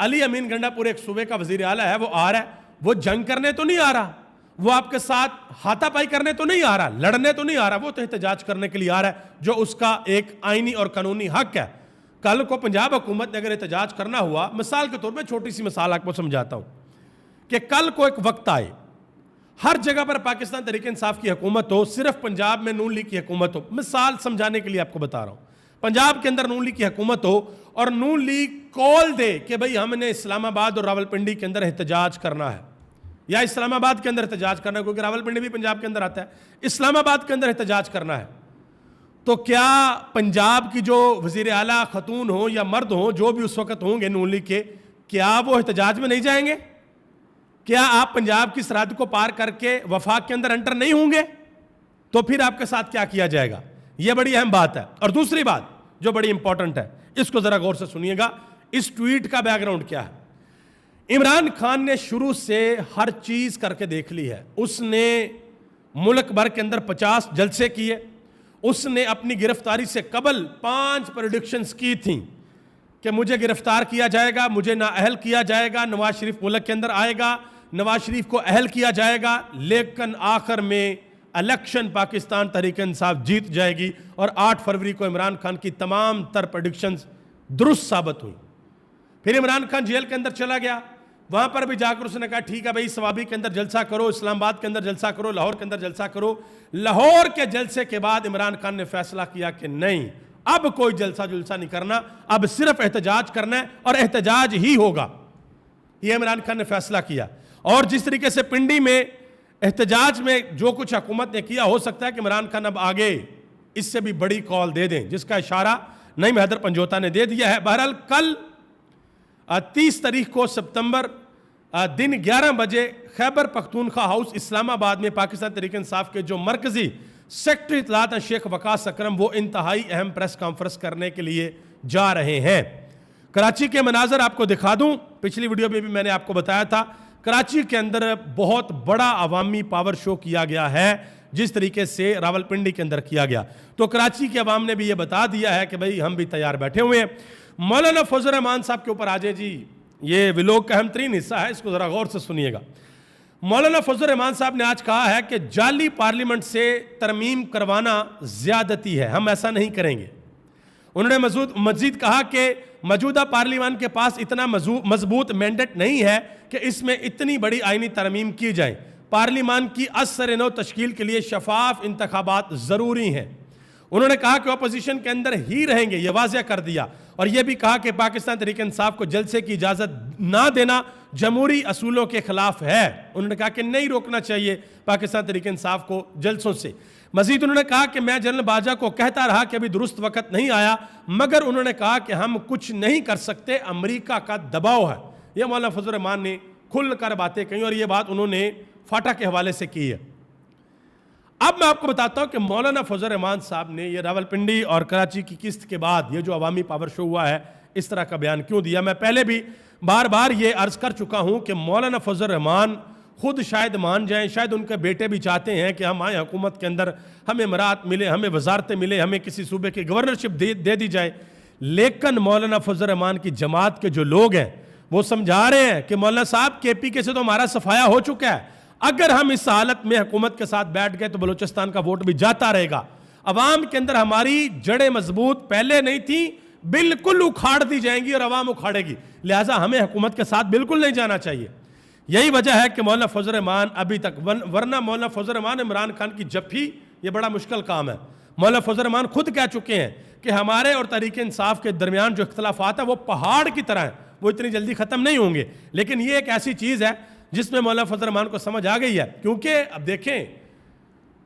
علی امین گنڈا پور ایک صوبے کا وزیر اعلیٰ ہے, وہ آ رہا ہے, وہ جنگ کرنے تو نہیں آ رہا, وہ آپ کے ساتھ ہاتھا پائی کرنے تو نہیں آ رہا, لڑنے تو نہیں آ رہا, وہ تو احتجاج کرنے کے لیے آ رہا ہے, جو اس کا ایک آئینی اور قانونی حق ہے. کل کو پنجاب حکومت نے اگر احتجاج کرنا ہوا, مثال کے طور پہ چھوٹی سی مثال آپ کو سمجھاتا ہوں, کہ کل کو ایک وقت آئے ہر جگہ پر پاکستان تحریک انصاف کی حکومت ہو, صرف پنجاب میں نون لیگ کی حکومت ہو, مثال سمجھانے کے لیے آپ کو بتا رہا ہوں, پنجاب کے اندر نون لیگ کی حکومت ہو اور نون لیگ کال دے کہ بھئی ہم نے اسلام آباد اور راولپنڈی کے اندر احتجاج کرنا ہے, یا اسلام آباد کے اندر احتجاج کرنا ہے, کیونکہ راولپنڈی بھی پنجاب کے اندر آتا ہے, اسلام آباد کے اندر احتجاج کرنا ہے, تو کیا پنجاب کی جو وزیر اعلیٰ خاتون ہوں یا مرد ہوں, جو بھی اس وقت ہوں گے نون لیگ کے, کیا وہ احتجاج میں نہیں جائیں گے؟ کیا آپ پنجاب کی سرحد کو پار کر کے وفاق کے اندر انٹر نہیں ہوں گے؟ تو پھر آپ کے ساتھ کیا کیا جائے گا؟ یہ بڑی اہم بات ہے. اور دوسری بات جو بڑی امپورٹنٹ ہے, اس کو ذرا غور سے سنیے گا, اس ٹویٹ کا بیک گراؤنڈ کیا ہے. عمران خان نے شروع سے ہر چیز کر کے دیکھ لی ہے, اس نے ملک بھر کے اندر 50 جلسے کیے, اس نے اپنی گرفتاری سے قبل 5 پریڈکشنز کی تھیں کہ مجھے گرفتار کیا جائے گا, مجھے نااہل کیا جائے گا, نواز شریف ملک کے اندر آئے گا, نواز شریف کو اہل کیا جائے گا, لیکن آخر میں الیکشن پاکستان تحریک انصاف جیت جائے گی, اور 8 فروری کو عمران خان کی تمام تر پریڈکشنز درست ثابت ہوئی. پھر عمران خان جیل کے اندر چلا گیا, وہاں پر بھی جا کر اس نے کہا ٹھیک ہے بھائی, سوابی کے اندر جلسہ کرو, اسلام آباد کے اندر جلسہ کرو, لاہور کے اندر جلسہ کرو. لاہور کے جلسے کے بعد عمران خان نے فیصلہ کیا کہ نہیں, اب کوئی جلسہ نہیں کرنا, اب صرف احتجاج کرنا ہے اور احتجاج ہی ہوگا. یہ عمران خان نے فیصلہ کیا. اور جس طریقے سے پنڈی میں احتجاج میں جو کچھ حکومت نے کیا, ہو سکتا ہے کہ عمران خان اب آگے اس سے بھی بڑی کال دے دیں, جس کا اشارہ نعیم حیدر پنجوتا نے دے دیا ہے. بہرحال کل 30 تاریخ کو سپتمبر دن 11 بجے خیبر پختونخوا ہاؤس اسلام آباد میں پاکستان تحریک انصاف کے جو مرکزی سیکرٹری اطلاعات ہیں شیخ وقاص اکرم, وہ انتہائی اہم پریس کانفرنس کرنے کے لیے جا رہے ہیں. کراچی کے مناظر آپ کو دکھا دوں, پچھلی ویڈیو میں بھی میں نے آپ کو بتایا تھا, کراچی کے اندر بہت بڑا عوامی پاور شو کیا گیا ہے, جس طریقے سے راولپنڈی کے اندر کیا گیا. تو کراچی کے عوام نے بھی یہ بتا دیا ہے کہ بھئی ہم بھی تیار بیٹھے ہوئے ہیں. مولانا فضل الرحمان صاحب کے اوپر آجے جی, یہ ویلوگ کا اہم ترین حصہ ہے, اس کو ذرا غور سے سنیے گا. مولانا فضل الرحمان صاحب نے آج کہا ہے کہ جعلی پارلیمنٹ سے ترمیم کروانا زیادتی ہے, ہم ایسا نہیں کریں گے. انہوں نے مزید کہا کہ موجودہ پارلیمان کے پاس اتنا مضبوط مینڈیٹ نہیں ہے کہ اس میں اتنی بڑی آئینی ترمیم کی جائے. پارلیمان کی اثر نو تشکیل کے لیے شفاف انتخابات ضروری ہیں. انہوں نے کہا کہ اپوزیشن کے اندر ہی رہیں گے, یہ واضح کر دیا. اور یہ بھی کہا کہ پاکستان تحریک انصاف کو جلسے کی اجازت نہ دینا جمہوری اصولوں کے خلاف ہے. انہوں نے کہا کہ نہیں روکنا چاہیے پاکستان تحریک انصاف کو جلسوں سے. مزید انہوں نے کہا کہ میں جنرل باجوہ کو کہتا رہا کہ ابھی درست وقت نہیں آیا, مگر انہوں نے کہا کہ ہم کچھ نہیں کر سکتے, امریکہ کا دباؤ ہے. یہ مولانا فضل الرحمان نے کھل کر باتیں کہیں, اور یہ بات انہوں نے فاٹا کے حوالے سے کی ہے. اب میں آپ کو بتاتا ہوں کہ مولانا فضل الرحمان صاحب نے یہ راولپنڈی اور کراچی کی قسط کے بعد یہ جو عوامی پاور شو ہوا ہے, اس طرح کا بیان کیوں دیا. میں پہلے بھی بار بار یہ عرض کر چکا ہوں کہ مولانا فضل الرحمان خود شاید مان جائیں, شاید ان کے بیٹے بھی چاہتے ہیں کہ ہم آئیں حکومت کے اندر, ہمیں امارات ملے, ہمیں وزارتیں ملے, ہمیں کسی صوبے کی گورنرشپ دے دی جائے. لیکن مولانا فضل الرحمان کی جماعت کے جو لوگ ہیں وہ سمجھا رہے ہیں کہ مولانا صاحب کے پی کے سے تو ہمارا صفایا ہو چکا ہے, اگر ہم اس حالت میں حکومت کے ساتھ بیٹھ گئے تو بلوچستان کا ووٹ بھی جاتا رہے گا. عوام کے اندر ہماری جڑیں مضبوط پہلے نہیں تھیں, بالکل اکھاڑ دی جائیں گی اور عوام اکھاڑے گی, لہٰذا ہمیں حکومت کے ساتھ بالکل نہیں جانا چاہیے. یہی وجہ ہے کہ مولانا فضل الرحمان ابھی تک, ورنہ مولانا فضل الرحمان عمران خان کی جفی یہ بڑا مشکل کام ہے. مولانا فضل الرحمان خود کہہ چکے ہیں کہ ہمارے اور تحریک انصاف کے درمیان جو اختلافات ہیں وہ پہاڑ کی طرح ہیں, وہ اتنی جلدی ختم نہیں ہوں گے. لیکن یہ ایک ایسی چیز ہے جس میں مولانا فضل الرحمان کو سمجھ آ گئی ہے, کیونکہ اب دیکھیں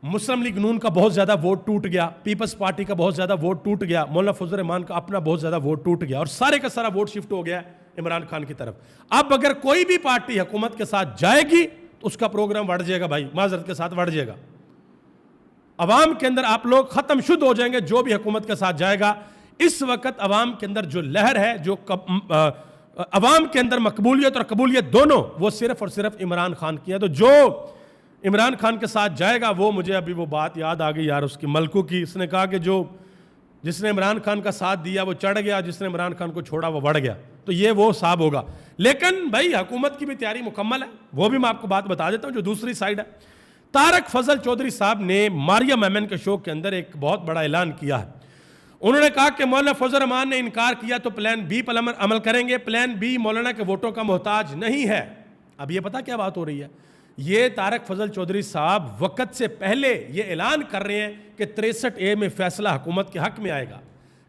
مسلم لیگ نون کا بہت زیادہ ووٹ ٹوٹ گیا, پیپلز پارٹی کا بہت زیادہ ووٹ ٹوٹ گیا, مولانا فضل الرحمان کا اپنا بہت زیادہ ووٹ ٹوٹ گیا, اور سارے کا سارا ووٹ شفٹ ہو گیا عمران خان کی طرف. اب اگر کوئی بھی پارٹی حکومت کے ساتھ جائے گی تو اس کا پروگرام بڑھ جائے گا, بھائی معذرت کے ساتھ بڑھ جائے گا. عوام کے اندر آپ لوگ ختم شد ہو جائیں گے جو بھی حکومت کے ساتھ جائے گا. اس وقت عوام کے اندر جو لہر ہے, جو عوام کے اندر مقبولیت اور قبولیت دونوں, وہ صرف اور صرف عمران خان کی ہے. تو جو عمران خان کے ساتھ جائے گا, وہ مجھے ابھی وہ بات یاد آ گئی یار اس کی ملکو کی, اس نے کہا کہ جس نے عمران خان کا ساتھ دیا وہ چڑھ گیا, جس نے عمران خان کو چھوڑا وہ بڑھ گیا. تو تو یہ وہ صاحب ہوگا. لیکن بھائی حکومت کی بھی تیاری مکمل ہے, وہ بھی میں آپ کو بات بتا دیتا ہوں جو دوسری سائڈ ہے. طارق فضل چودھری صاحب نے مریم ایمن کے شو کے اندر ایک بہت بڑا اعلان کیا ہے. انہوں نے کہا کہ مولانا فضل الرحمان نے انکار کیا تو پلان بی پر عمل کریں گے. پلان بی مولانا کے ووٹوں کا محتاج نہیں ہے. اب یہ پتا کیا بات ہو رہی ہے, یہ طارق فضل چودھری صاحب وقت سے پہلے یہ اعلان کر رہے ہیں کہ 63A میں فیصلہ حکومت کے حق میں آئے گا.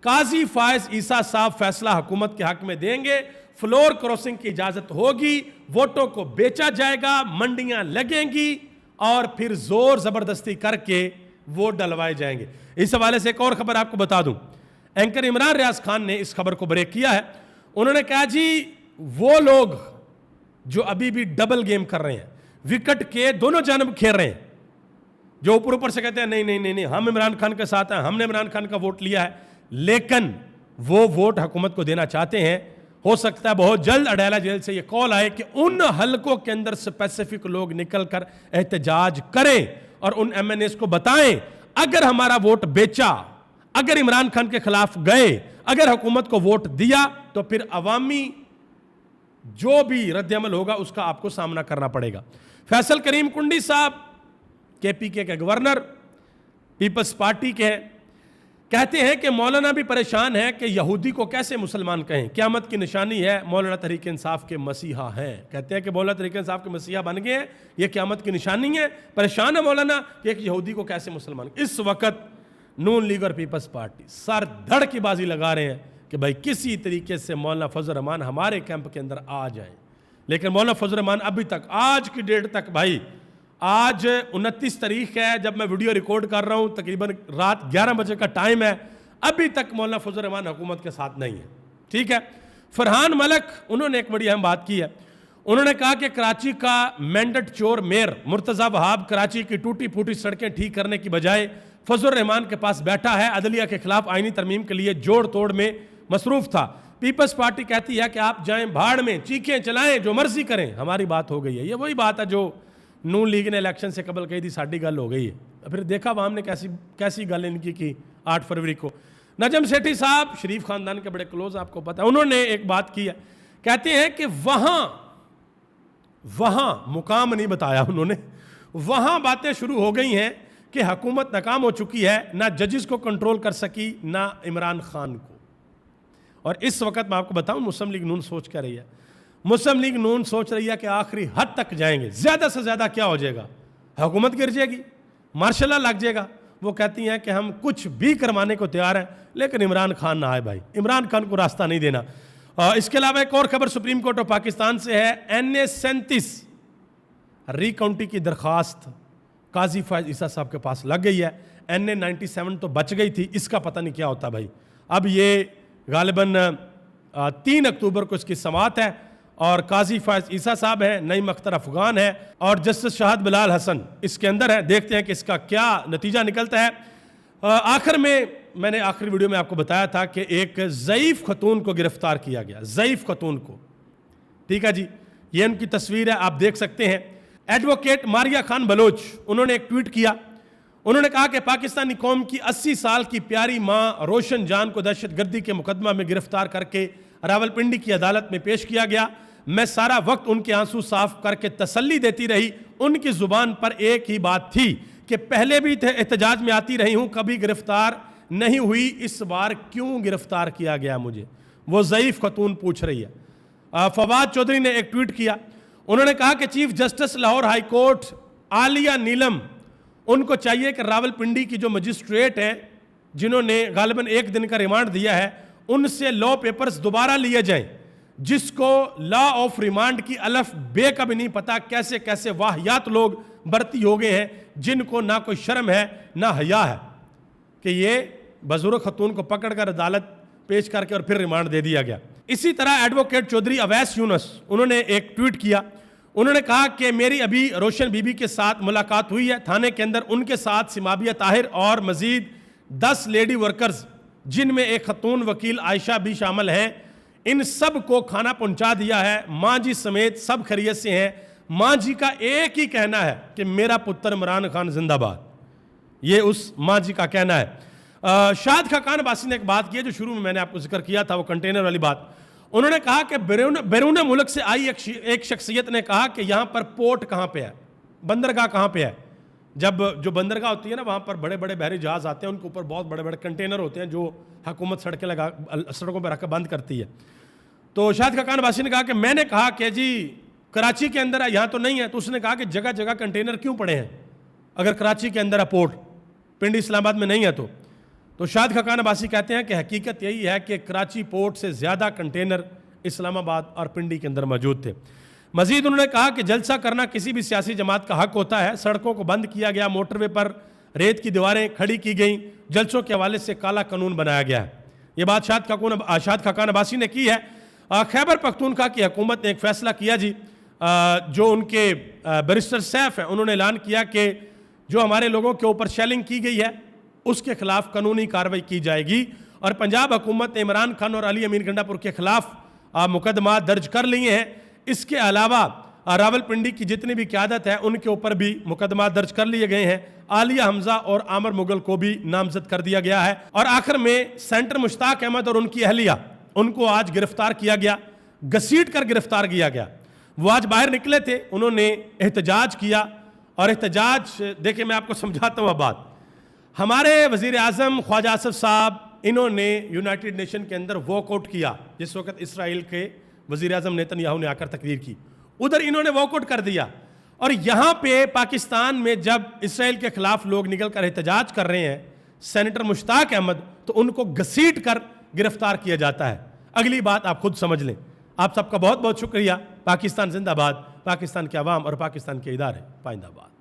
قاضی فائز عیسیٰ صاحب فیصلہ حکومت کے حق میں دیں گے, فلور کروسنگ کی اجازت ہوگی, ووٹوں کو بیچا جائے گا, منڈیاں لگیں گی اور پھر زور زبردستی کر کے ووٹ ڈلوائے جائیں گے. اس حوالے سے ایک اور خبر آپ کو بتا دوں, اینکر عمران ریاض خان نے اس خبر کو بریک کیا ہے. انہوں نے کہا جی وہ لوگ جو ابھی بھی ڈبل گیم کر رہے ہیں, وکٹ کے دونوں جانب کھیل رہے ہیں, جو اوپر سے کہتے ہیں نہیں ہم عمران خان کے ساتھ ہیں, ہم نے عمران خان کا ووٹ لیا ہے, لیکن وہ ووٹ حکومت کو دینا چاہتے ہیں. ہو سکتا ہے بہت جلد اڈیالہ جیل سے یہ کال آئے کہ ان حلقوں کے اندر اسپیسیفک لوگ نکل کر احتجاج کریں اور ان ایم این ایز کو بتائیں اگر ہمارا ووٹ بیچا, اگر عمران خان کے خلاف گئے, اگر حکومت کو ووٹ دیا تو پھر عوامی جو بھی رد عمل ہوگا اس کا آپ کو سامنا کرنا پڑے گا. فیصل کریم کنڈی صاحب KPK کے گورنر, پیپلز پارٹی کے ہیں, کہتے ہیں کہ مولانا بھی پریشان ہے کہ یہودی کو کیسے مسلمان کہیں, قیامت کی نشانی ہے, مولانا تحریک انصاف کے مسیحا ہیں. کہتے ہیں کہ مولانا تحریک انصاف کے مسیحا بن گئے ہیں, یہ قیامت کی نشانی ہے. پریشان ہے مولانا کہ ایک یہودی کو کیسے مسلمان. اس وقت نون لیگ اور پیپلز پارٹی سر دھڑ کی بازی لگا رہے ہیں کہ بھائی کسی طریقے سے مولانا فضل الرحمان ہمارے کیمپ کے اندر آ جائیں. لیکن مولانا فضل الرحمان ابھی تک, آج کی ڈیٹ تک, بھائی آج 29 تاریخ ہے جب میں ویڈیو ریکارڈ کر رہا ہوں, تقریباً رات 11 بجے کا ٹائم ہے, ابھی تک مولانا فضل الرحمان حکومت کے ساتھ نہیں ہے. ٹھیک ہے. فرحان ملک انہوں نے ایک بڑی اہم بات کی ہے. انہوں نے کہا کہ کراچی کا مینڈٹ چور میئر مرتضی وہاب کراچی کی ٹوٹی پھوٹی سڑکیں ٹھیک کرنے کی بجائے فضل الرحمان کے پاس بیٹھا ہے, عدلیہ کے خلاف آئینی ترمیم کے لیے جوڑ توڑ میں مصروف تھا. پیپلز پارٹی کہتی ہے کہ آپ جائیں بھاڑ میں, چیخیں چلائیں, جو مرضی کریں, ہماری بات ہو گئی ہے. یہ وہی بات ہے جو نون لیگ نے الیکشن سے قبل کہی تھی ساڈی گل ہو گئی ہے. پھر دیکھا عوام نے کیسی گل ان کی 8 فروری کو. نجم سیٹھی صاحب شریف خاندان کے بڑے کلوز, آپ کو پتہ ہے, انہوں نے ایک بات کی ہے. کہتے ہیں کہ وہاں مقام نہیں بتایا انہوں نے, وہاں باتیں شروع ہو گئی ہیں کہ حکومت ناکام ہو چکی ہے, نہ ججز کو کنٹرول کر سکی نہ عمران خان کو. اور اس وقت میں آپ کو بتاؤں مسلم لیگ نون سوچ کر رہی ہے, مسلم لیگ نون سوچ رہی ہے کہ آخری حد تک جائیں گے, زیادہ سے زیادہ کیا ہو جائے گا, حکومت گر جائے گی, مارشل لا لگ جائے گا. وہ کہتی ہیں کہ ہم کچھ بھی کروانے کو تیار ہیں لیکن عمران خان نہ آئے. بھائی عمران خان کو راستہ نہیں دینا. اس کے علاوہ ایک اور خبر سپریم کورٹ آف پاکستان سے ہے. NA-37 ری کاؤنٹی کی درخواست قاضی فائز عیسیٰ صاحب کے پاس لگ گئی ہے. NA-97 تو بچ گئی تھی, اس کا پتہ نہیں کیا ہوتا بھائی. اب یہ غالباً 3 اکتوبر کو اس کی سماعت ہے اور قاضی فائز عیسیٰ صاحب ہیں, نعیم اختر افغان ہے اور جسٹس شہاد بلال حسن اس کے اندر ہے. دیکھتے ہیں کہ اس کا کیا نتیجہ نکلتا ہے. آخر میں نے آخری ویڈیو میں آپ کو بتایا تھا کہ ایک ضعیف خاتون کو گرفتار کیا گیا, ضعیف خاتون کو. ٹھیک ہے جی, یہ ان کی تصویر ہے, آپ دیکھ سکتے ہیں. ایڈوکیٹ ماریہ خان بلوچ انہوں نے ایک ٹویٹ کیا. انہوں نے کہا کہ پاکستانی قوم کی 80 سال کی پیاری ماں روشن جان کو دہشت گردی کے مقدمہ میں گرفتار کر کے راولپنڈی کی عدالت میں پیش کیا گیا. میں سارا وقت ان کے آنسو صاف کر کے تسلی دیتی رہی. ان کی زبان پر ایک ہی بات تھی کہ پہلے بھی احتجاج میں آتی رہی ہوں, کبھی گرفتار نہیں ہوئی, اس بار کیوں گرفتار کیا گیا مجھے. وہ ضعیف خاتون پوچھ رہی ہے. فواد چودھری نے ایک ٹویٹ کیا. انہوں نے کہا کہ chief justice Lahore high court Aliya Neelam, ان کو چاہیے کہ راولپنڈی کی جو مجسٹریٹ ہیں جنہوں نے غالباً 1 دن کا ریمانڈ دیا ہے, ان سے لا پیپرز دوبارہ لیے جائیں. جس کو لا آف ریمانڈ کی الف بے کا بھی نہیں پتا, کیسے کیسے واہیات لوگ برتی ہو گئے ہیں جن کو نہ کوئی شرم ہے نہ حیا ہے, کہ یہ بزرگ خاتون کو پکڑ کر عدالت پیش کر کے اور پھر ریمانڈ دے دیا گیا. اسی طرح ایڈوکیٹ چودھری اویس یونس انہوں نے ایک ٹویٹ کیا. انہوں نے کہا کہ میری ابھی روشن بی بی کے ساتھ ملاقات ہوئی ہے تھانے کے اندر, ان کے ساتھ سمابیہ طاہر اور مزید 10 لیڈی ورکرز جن میں ایک خاتون وکیل عائشہ بھی شامل ہیں, ان سب کو کھانا پہنچا دیا ہے. ماں جی سمیت سب خیریت سے ہیں. ماں جی کا ایک ہی کہنا ہے کہ میرا پتر عمران خان زندہ باد, یہ اس ماں جی کا کہنا ہے. شاد خاقان عباسی نے ایک بات کی ہے جو شروع میں نے آپ کو ذکر کیا تھا, وہ کنٹینر والی بات. انہوں نے کہا کہ بیرون ملک سے آئی ایک شخصیت نے کہا کہ یہاں پر پورٹ کہاں پہ ہے, بندرگاہ کہاں پہ ہے. جب جو بندرگاہ ہوتی ہے نا, وہاں پر بڑے بڑے بحری جہاز آتے ہیں, ان کے اوپر بہت بڑے بڑے کنٹینر ہوتے ہیں جو حکومت سڑکوں پہ رکھ کر بند کرتی ہے. تو شاہد خاقان عباسی نے کہا کہ میں نے کہا کہ جی کراچی کے اندر ہے, یہاں تو نہیں ہے. تو اس نے کہا کہ جگہ جگہ کنٹینر کیوں پڑے ہیں اگر کراچی کے اندر ہے پورٹ, پنڈی اسلام آباد میں نہیں ہے. تو شاہد خاقان عباسی کہتے ہیں کہ حقیقت یہی ہے کہ کراچی پورٹ سے زیادہ کنٹینر اسلام آباد اور پنڈی کے اندر موجود تھے. مزید انہوں نے کہا کہ جلسہ کرنا کسی بھی سیاسی جماعت کا حق ہوتا ہے. سڑکوں کو بند کیا گیا, موٹر وے پر ریت کی دیواریں کھڑی کی گئیں, جلسوں کے حوالے سے کالا قانون بنایا گیا ہے. یہ بات شاہد خاقان عباسی نے کی ہے. خیبر پختونخوا کی حکومت نے ایک فیصلہ کیا جی, جو ان کے بیرسٹر سیف ہیں, انہوں نے اعلان کیا کہ جو ہمارے لوگوں کے اوپر شیلنگ کی گئی ہے اس کے خلاف قانونی کارروائی کی جائے گی. اور پنجاب حکومت نے عمران خان اور علی امین گنڈا پور کے خلاف مقدمات درج کر لیے ہیں. اس کے علاوہ راول پنڈی کی جتنی بھی قیادت ہے ان کے اوپر بھی مقدمات درج کر لیے گئے ہیں. عالیہ حمزہ اور عامر مغل کو بھی نامزد کر دیا گیا ہے. اور آخر میں سینٹر مشتاق احمد اور ان کی اہلیہ, ان کو آج گرفتار کیا گیا, گھسیٹ کر گرفتار کیا گیا. وہ آج باہر نکلے تھے, انہوں نے احتجاج کیا. اور احتجاج دیکھیں میں آپ کو سمجھاتا ہوں بات. ہمارے وزیر اعظم خواجہ آصف صاحب, انہوں نے یونائٹڈ نیشن کے اندر واک آؤٹ کیا جس وقت اسرائیل کے وزیر اعظم نیتن یاہو نے آ کر تقریر کی. ادھر انہوں نے واک آؤٹ کر دیا. اور یہاں پہ پاکستان میں جب اسرائیل کے خلاف لوگ نکل کر احتجاج کر رہے ہیں, سینیٹر مشتاق احمد, تو ان کو گھسیٹ کر گرفتار کیا جاتا ہے. اگلی بات آپ خود سمجھ لیں. آپ سب کا بہت بہت شکریہ. پاکستان زندہ باد, پاکستان کے عوام اور پاکستان کے ادارے پائندہ باد.